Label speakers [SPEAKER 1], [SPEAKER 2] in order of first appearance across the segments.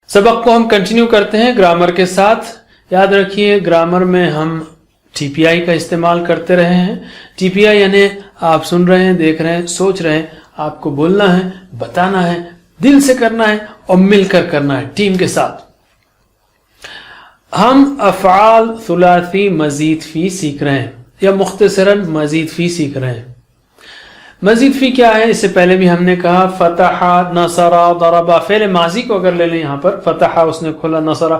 [SPEAKER 1] سبق کو ہم کنٹینیو کرتے ہیں گرامر کے ساتھ. یاد رکھیے گرامر میں ہم ٹی پی آئی کا استعمال کرتے رہے ہیں. ٹی پی آئی یعنی آپ سن رہے ہیں، دیکھ رہے ہیں، سوچ رہے ہیں، آپ کو بولنا ہے، بتانا ہے، دل سے کرنا ہے اور مل کر کرنا ہے ٹیم کے ساتھ. ہم افعال ثلاثی مزید فی سیکھ رہے ہیں یا مختصراً مزید فی سیکھ رہے ہیں. مزید فی کیا ہے؟ اس سے پہلے بھی ہم نے کہا فتح، نصر، ضرب. فعل ماضی کو اگر لے لیں یہاں پر، فتح اس نے کھولا، نصر،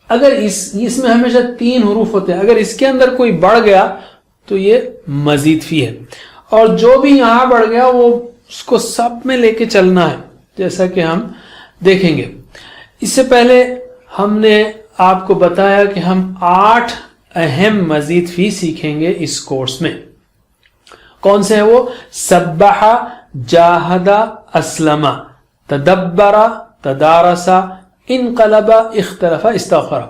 [SPEAKER 1] اگر اس میں ہمیشہ 3 حروف ہوتے ہیں، اگر اس کے اندر کوئی بڑھ گیا تو یہ مزید فی ہے، اور جو بھی یہاں بڑھ گیا وہ اس کو سب میں لے کے چلنا ہے، جیسا کہ ہم دیکھیں گے. اس سے پہلے ہم نے آپ کو بتایا کہ ہم 8 اہم مزید فی سیکھیں گے اس کورس میں. کون سے ہیں وہ؟ سبح، جاہد، اسلم، تدبر، تدارس، انقلب، اختلف، استغفر.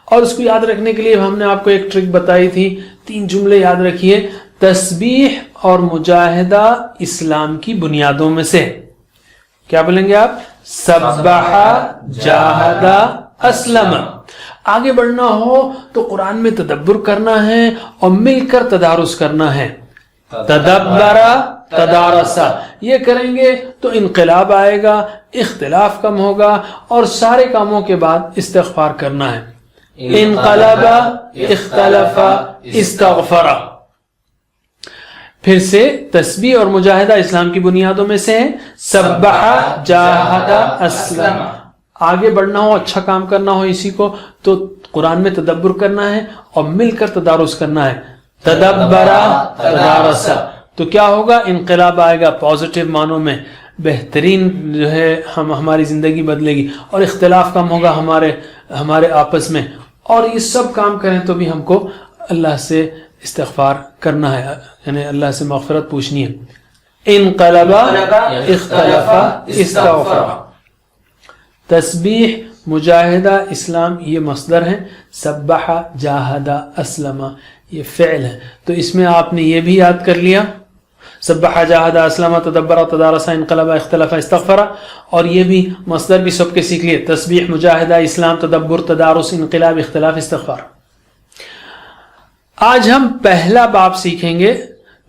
[SPEAKER 1] اور اس کو یاد رکھنے کے لیے ہم نے آپ کو ایک ٹرک بتائی تھی. 3 جملے یاد رکھیے. تسبیح اور مجاہدہ اسلام کی بنیادوں میں سے. کیا بولیں گے آپ؟ سبح، جاہد، اسلم. آگے بڑھنا ہو تو قرآن میں تدبر کرنا ہے اور مل کر تدارس کرنا ہے. تدبر، تدارس، یہ کریں گے تو انقلاب آئے گا، اختلاف کم ہوگا، اور سارے کاموں کے بعد استغفار کرنا ہے. انقلب، اختلف، استغفر. پھر سے تسبیح اور مجاہدہ اسلام کی بنیادوں میں سے ہے. سبح، جاہد، اسلم. آگے بڑھنا ہو، اچھا کام کرنا ہو اسی کو، تو قرآن میں تدبر کرنا ہے اور مل کر تدارس کرنا ہے. تدبر، تدارس. تو کیا ہوگا؟ انقلاب آئے گا، پازیٹیو معنوں میں بہترین جو ہے ہماری زندگی بدلے گی، اور اختلاف کم ہوگا ہمارے آپس میں. اور یہ سب کام کریں تو بھی ہم کو اللہ سے استغفار کرنا ہے، یعنی اللہ سے مغفرت پوچھنی ہے. انقلب، اختلف، استغفر. تسبیح، مجاہدہ، اسلام یہ مصدر ہیں. سبح، جاہد، اسلم یہ فعل ہے. تو اس میں آپ نے یہ بھی یاد کر لیا، سبح، جاہد، اسلم، تدبر، تدارس، انقلب، اختلف، استغفر. اور یہ بھی مصدر بھی سب کے سیکھ لیے، تسبیح، مجاہدہ، اسلام، تدبر، تدارس، انقلاب، اختلاف، استغفار. آج ہم پہلا باب سیکھیں گے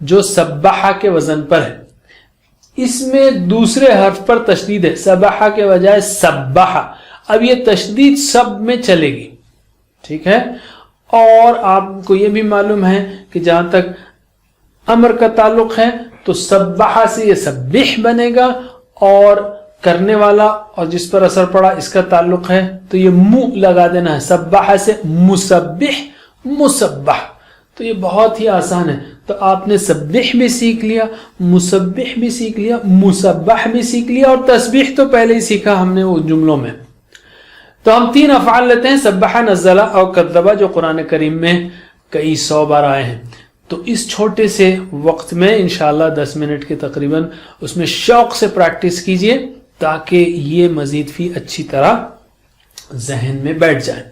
[SPEAKER 1] جو سبح کے وزن پر ہے. اس میں دوسرے حرف پر تشدید ہے، سبح کے بجائے سبح. اب یہ تشدید سب میں چلے گی، ٹھیک ہے. اور آپ کو یہ بھی معلوم ہے کہ جہاں تک امر کا تعلق ہے تو سبح سے یہ سبح بنے گا، اور کرنے والا اور جس پر اثر پڑا اس کا تعلق ہے تو یہ منہ لگا دینا ہے. سبح سے مسبح، مسبح. تو یہ بہت ہی آسان ہے. تو آپ نے سبح بھی سیکھ لیا، مسبح بھی سیکھ لیا، مسبح بھی سیکھ لیا، اور تسبیح تو پہلے ہی سیکھا ہم نے وہ جملوں میں. تو ہم 3 افعال لیتے ہیں، سبح، نزل اور کذب، جو قرآن کریم میں کئی 100 بار آئے ہیں. تو اس چھوٹے سے وقت میں انشاءاللہ 10 منٹ کے تقریباً اس میں شوق سے پریکٹس کیجئے تاکہ یہ مزید فی اچھی طرح ذہن میں بیٹھ جائے.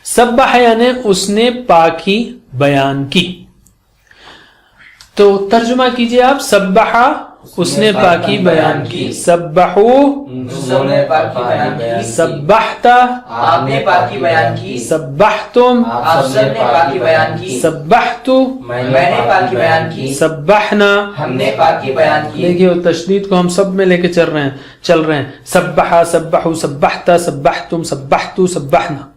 [SPEAKER 1] سبح یعنی اس نے پاکی بیان کی. تو ترجمہ کیجئے آپ. سبح اس نے پاکی بیان کی. سبحو
[SPEAKER 2] دوسروں نے پاکی بیان کی.
[SPEAKER 1] سبحت
[SPEAKER 2] آپ نے پاکی بیان کی.
[SPEAKER 1] سبحتم
[SPEAKER 2] آپ سب نے پاکی بیان کی.
[SPEAKER 1] سبحت
[SPEAKER 2] میں نے پاکی بیان کی.
[SPEAKER 1] سبحنا
[SPEAKER 2] ہم نے پاکی بیان کی.
[SPEAKER 1] دیکھیے وہ تشدید کو ہم سب میں لے کے چل رہے ہیں. سبح، سبحو، سبحت، سبحتم، سبحتو، سبحنا.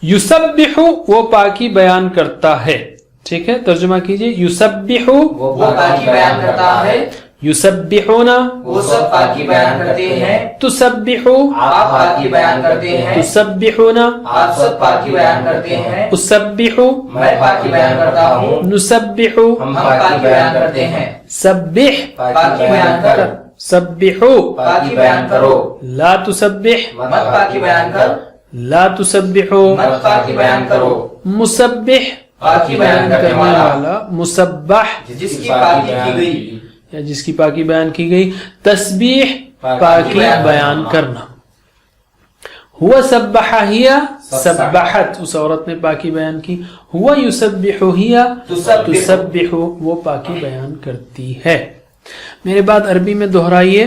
[SPEAKER 1] یسبح وہ پاکی بیان کرتا ہے. ٹھیک ہے، ترجمہ کیجئے. یسبح
[SPEAKER 2] وہ پاکی بیان کرتا ہے.
[SPEAKER 1] یسبحون
[SPEAKER 2] وہ سب پاکی بیان کرتے ہیں.
[SPEAKER 1] تسبح
[SPEAKER 2] آپ پاکی بیان کرتے ہیں.
[SPEAKER 1] تسبحون
[SPEAKER 2] آپ سب پاکی بیان کرتے ہیں.
[SPEAKER 1] اسبح
[SPEAKER 2] میں پاکی بیان کرتا ہوں.
[SPEAKER 1] نسبح
[SPEAKER 2] ہم پاکی بیان کرتے ہیں.
[SPEAKER 1] سبح
[SPEAKER 2] پاکی بیان کر.
[SPEAKER 1] سبحوا
[SPEAKER 2] پاکی بیان کرو.
[SPEAKER 1] لا تسبح
[SPEAKER 2] مت پاکی بیان کر.
[SPEAKER 1] لا تسبحوا
[SPEAKER 2] مت پاکی بیان کرو.
[SPEAKER 1] مسبح
[SPEAKER 2] پاکی بیان کرنے والا.
[SPEAKER 1] مسبح
[SPEAKER 2] جس کی پاکی کی گئی.
[SPEAKER 1] یا جس کی پاکی بیان کی گئی. تسبیح پاکی بیان کرنا. ہوا سبح ہی سبحت اس عورت نے پاکی بیان کی. ہوا یسبح ہی تسبح وہ پاکی بیان کرتی ہے. میرے بات عربی میں دہرائیے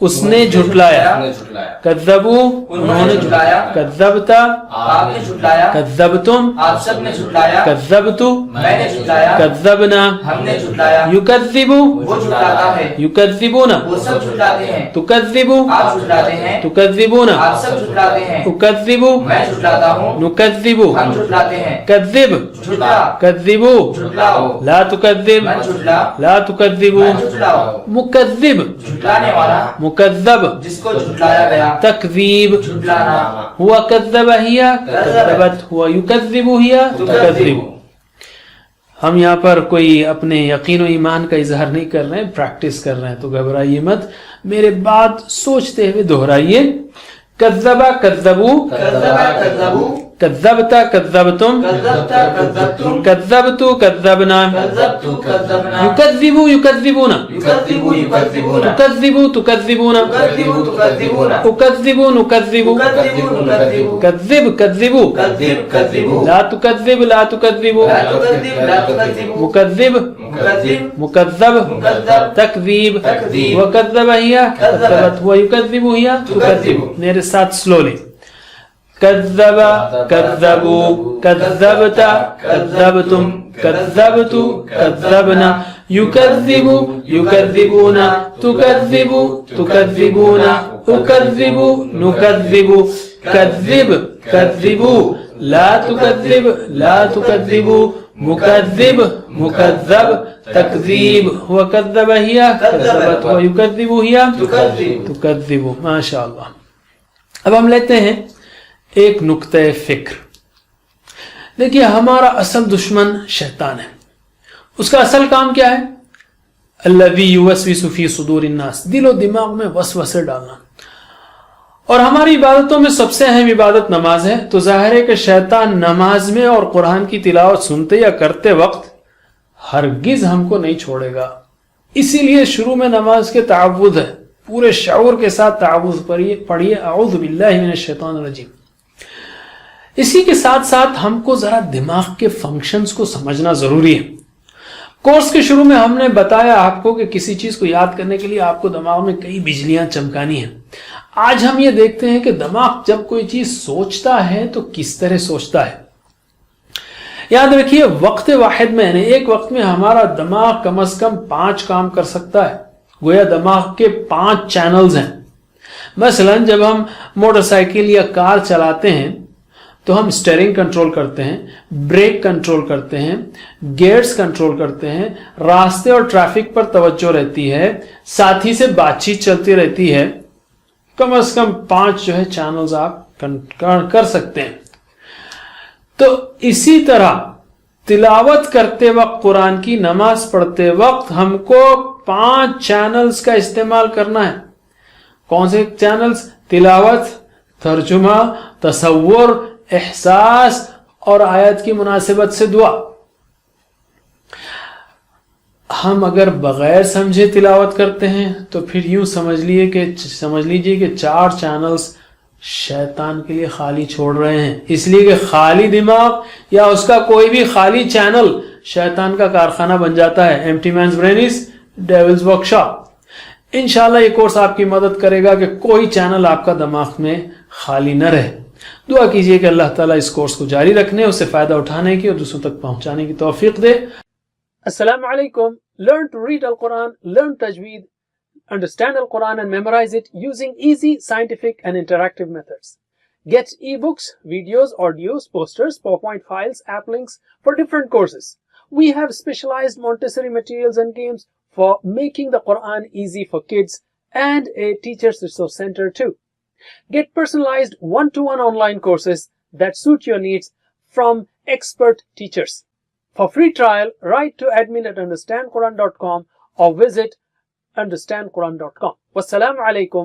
[SPEAKER 1] اس نے جھٹلایا.
[SPEAKER 2] نے جھٹلایا.
[SPEAKER 1] کذبو
[SPEAKER 2] انہوں نے جھٹلایا.
[SPEAKER 1] کذبتا
[SPEAKER 2] آپ نے جھٹلایا.
[SPEAKER 1] کذبتم
[SPEAKER 2] آپ سب نے جھٹلایا.
[SPEAKER 1] کذبتو
[SPEAKER 2] میں نے جھٹلایا.
[SPEAKER 1] کذبنا
[SPEAKER 2] ہم نے جھٹلایا.
[SPEAKER 1] یکذبو
[SPEAKER 2] وہ جھٹلاتا ہے.
[SPEAKER 1] یکذبون
[SPEAKER 2] وہ سب جھٹلاتے ہیں.
[SPEAKER 1] تکذبو
[SPEAKER 2] آپ جھٹلاتے ہیں.
[SPEAKER 1] تکذبون
[SPEAKER 2] آپ سب جھٹلاتے ہیں.
[SPEAKER 1] اکذبو
[SPEAKER 2] میں جھٹلاتا ہوں.
[SPEAKER 1] نکذبو
[SPEAKER 2] ہم جھٹلاتے ہیں.
[SPEAKER 1] کذب
[SPEAKER 2] جھٹلا.
[SPEAKER 1] کذبو
[SPEAKER 2] جھٹلاؤ.
[SPEAKER 1] لا تکذب
[SPEAKER 2] میں جھٹلا.
[SPEAKER 1] لا تکذبو
[SPEAKER 2] میں جھٹلاؤ.
[SPEAKER 1] مکذب
[SPEAKER 2] جھٹلانے والا
[SPEAKER 1] مکذب
[SPEAKER 2] جس کو جھٹلایا گیا.
[SPEAKER 1] تکذیب
[SPEAKER 2] جھٹلانا.
[SPEAKER 1] ہوا کذب ہی کذبت ہوا یکذب ہی تکذب. ہم یہاں پر کوئی اپنے یقین و ایمان کا اظہار نہیں کر رہے ہیں, پریکٹس کر رہے ہیں, تو گھبرائیے مت, میرے بات سوچتے ہوئے دہرائیے. کذبا کذبو
[SPEAKER 2] کذبا کذبو.
[SPEAKER 1] کذبتا کذبتم
[SPEAKER 2] کذبتا کذبتم.
[SPEAKER 1] کذبتو کذبنا
[SPEAKER 2] کذبتو کذبنا.
[SPEAKER 1] یکذبو یکذبون
[SPEAKER 2] یکذبو یکذبون.
[SPEAKER 1] تکذبو تکذبون
[SPEAKER 2] تکذبو تکذبون.
[SPEAKER 1] اکذبو نکذبو
[SPEAKER 2] تکذبو نکذبو.
[SPEAKER 1] کذب کذبو
[SPEAKER 2] کذب کذبو.
[SPEAKER 1] لا تکذب لا تکذبو
[SPEAKER 2] لا تکذب لا تکذبو.
[SPEAKER 1] مکذب
[SPEAKER 2] مکذب.
[SPEAKER 1] مکذب
[SPEAKER 2] مکذب.
[SPEAKER 1] تکذیب
[SPEAKER 2] تکذیب.
[SPEAKER 1] وکذب ہی کذبت ہوا یکذب ہی
[SPEAKER 2] تکذب.
[SPEAKER 1] میرے ساتھ سلولی. کذب کذبو کذبتا کذبتم کذبتو کذبنا یکذبو یکذبون تکذبو تکذبون اکذبو نکذبو کذب کذبو لا تکذب لا تکذبو مکذب مکذب تکذیب وکذب ہی کذبت ویکذب ہی تکذب. ماشاء اللہ. اب ہم لیتے ہیں ایک نقطہ فکر. دیکھیے ہمارا اصل دشمن شیطان ہے. اس کا اصل کام کیا ہے؟ الذی یوسوس فی صدور الناس, دل و دماغ میں وسوسے ڈالنا. اور ہماری عبادتوں میں سب سے اہم عبادت نماز ہے. تو ظاہر ہے کہ شیطان نماز میں اور قرآن کی تلاوت سنتے یا کرتے وقت ہرگز ہم کو نہیں چھوڑے گا. اسی لیے شروع میں نماز کے تعوذ ہے, پورے شعور کے ساتھ تعوذ پڑھیے, اعوذ باللہ من الشیطان الرجیم. اسی کے ساتھ ساتھ ہم کو ذرا دماغ کے فنکشنز کو سمجھنا ضروری ہے. کورس کے شروع میں ہم نے بتایا آپ کو کہ کسی چیز کو یاد کرنے کے لیے آپ کو دماغ میں کئی بجلیاں چمکانی ہیں. آج ہم یہ دیکھتے ہیں کہ دماغ جب کوئی چیز سوچتا ہے تو کس طرح سوچتا ہے. یاد رکھیے وقت واحد میں یعنی ایک وقت میں ہمارا دماغ کم از کم 5 کام کر سکتا ہے. گویا دماغ کے 5 چینلز ہیں. مثلا جب ہم موٹر سائیکل یا کار چلاتے ہیں تو ہم اسٹیئرنگ کنٹرول کرتے ہیں, بریک کنٹرول کرتے ہیں, گیئرز کنٹرول کرتے ہیں, راستے اور ٹریفک پر توجہ رہتی ہے, ساتھی سے بات چیت چلتی رہتی ہے. کم از کم 5 جو ہے چینلز آپ کر سکتے ہیں. تو اسی طرح تلاوت کرتے وقت, قرآن کی نماز پڑھتے وقت ہم کو 5 چینلز کا استعمال کرنا ہے. کون سے چینلز؟ تلاوت, ترجمہ, تصور, احساس اور آیت کی مناسبت سے دعا. ہم اگر بغیر سمجھے تلاوت کرتے ہیں تو پھر یوں سمجھ لیجئے کہ 4 چینلز شیطان کے لیے خالی چھوڑ رہے ہیں. اس لیے کہ خالی دماغ یا اس کا کوئی بھی خالی چینل شیطان کا کارخانہ بن جاتا ہے. Empty means brain is devil's workshop شاپ. انشاءاللہ یہ کورس آپ کی مدد کرے گا کہ کوئی چینل آپ کا دماغ میں خالی نہ رہے. دعا کیجئے کہ اللہ تعالیٰ اس کورس کو جاری رکھنے, اسے فائدہ اٹھانے کی اور دوسروں تک پہنچانے کی توفیق دے. السلام علیکم. Learn to read Al-Quran, learn tajweed, understand Al-Quran and memorize it using easy, scientific and interactive methods. Get ebooks, videos, audios, posters, PowerPoint files, app links for different courses. We have specialized Montessori materials and games for making the Quran easy for kids and a teacher's resource center too. Get personalized one-to-one online courses that suit your needs from expert teachers. For free trial, write to admin@understandquran.com or visit understandquran.com. Wassalamu alaikum.